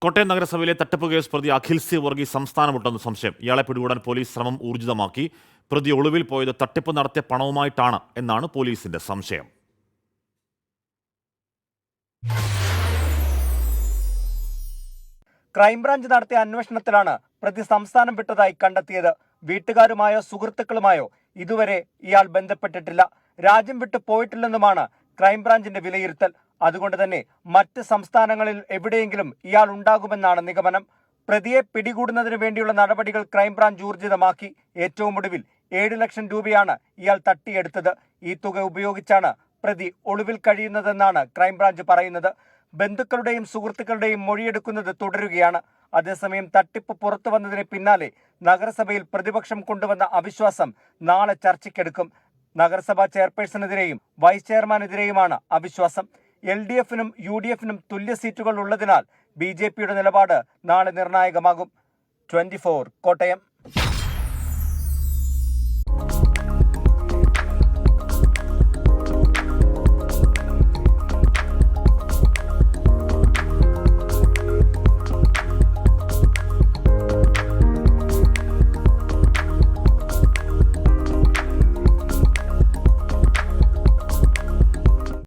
കോട്ടയം നഗരസഭയിലെ തട്ടിപ്പ് കേസ് പ്രതി അഖിൽ സി വർഗീസ് സംസ്ഥാനം വിട്ടെന്ന് സംശയം. ഇയാളെ പിടികൂടാൻ പോലീസ് ശ്രമം ഊർജിതമാക്കി. പ്രതി ഒളിവിൽ പോയത് തട്ടിപ്പ് നടത്തിയ പണവുമായിട്ടാണ് എന്നാണ് പോലീസിന്റെ സംശയം. ക്രൈംബ്രാഞ്ച് നടത്തിയ അന്വേഷണത്തിലാണ് പ്രതി സംസ്ഥാനം വിട്ടതായി കണ്ടെത്തിയത്. വീട്ടുകാരുമായോ സുഹൃത്തുക്കളുമായോ ഇതുവരെ ഇയാൾ ബന്ധപ്പെട്ടിട്ടില്ല. രാജ്യം വിട്ടു പോയിട്ടില്ലെന്നുമാണ് ക്രൈംബ്രാഞ്ചിന്റെ വിലയിരുത്തൽ. അതുകൊണ്ട് തന്നെ മറ്റ് സംസ്ഥാനങ്ങളിൽ എവിടെയെങ്കിലും ഇയാൾ ഉണ്ടാകുമെന്നാണ് നിഗമനം. പ്രതിയെ പിടികൂടുന്നതിന് വേണ്ടിയുള്ള നടപടികൾ ക്രൈംബ്രാഞ്ച് ഊർജിതമാക്കി. ഏറ്റവും ഒടുവിൽ 7 ലക്ഷം രൂപയാണ് ഇയാൾ തട്ടിയെടുത്തത്. ഈ തുക ഉപയോഗിച്ചാണ് പ്രതി ഒളിവിൽ കഴിയുന്നതെന്നാണ് ക്രൈംബ്രാഞ്ച് പറയുന്നത്. ബന്ധുക്കളുടെയും സുഹൃത്തുക്കളുടെയും മൊഴിയെടുക്കുന്നത് തുടരുകയാണ്. അതേസമയം തട്ടിപ്പ് പുറത്തു വന്നതിന് പിന്നാലെ നഗരസഭയിൽ പ്രതിപക്ഷം കൊണ്ടുവന്ന അവിശ്വാസം നാളെ ചർച്ചയ്ക്കെടുക്കും. നഗരസഭാ ചെയർപേഴ്സണെതിരെയും വൈസ് ചെയർമാനെതിരെയുമാണ് അവിശ്വാസം. LDF-നും UDF-നും തുല്യ സീറ്റുകൾ ഉള്ളതിനാൽ BJP-യുടെ നിലപാട് നാളെ നിർണായകമാകും. 24 കോട്ടയം.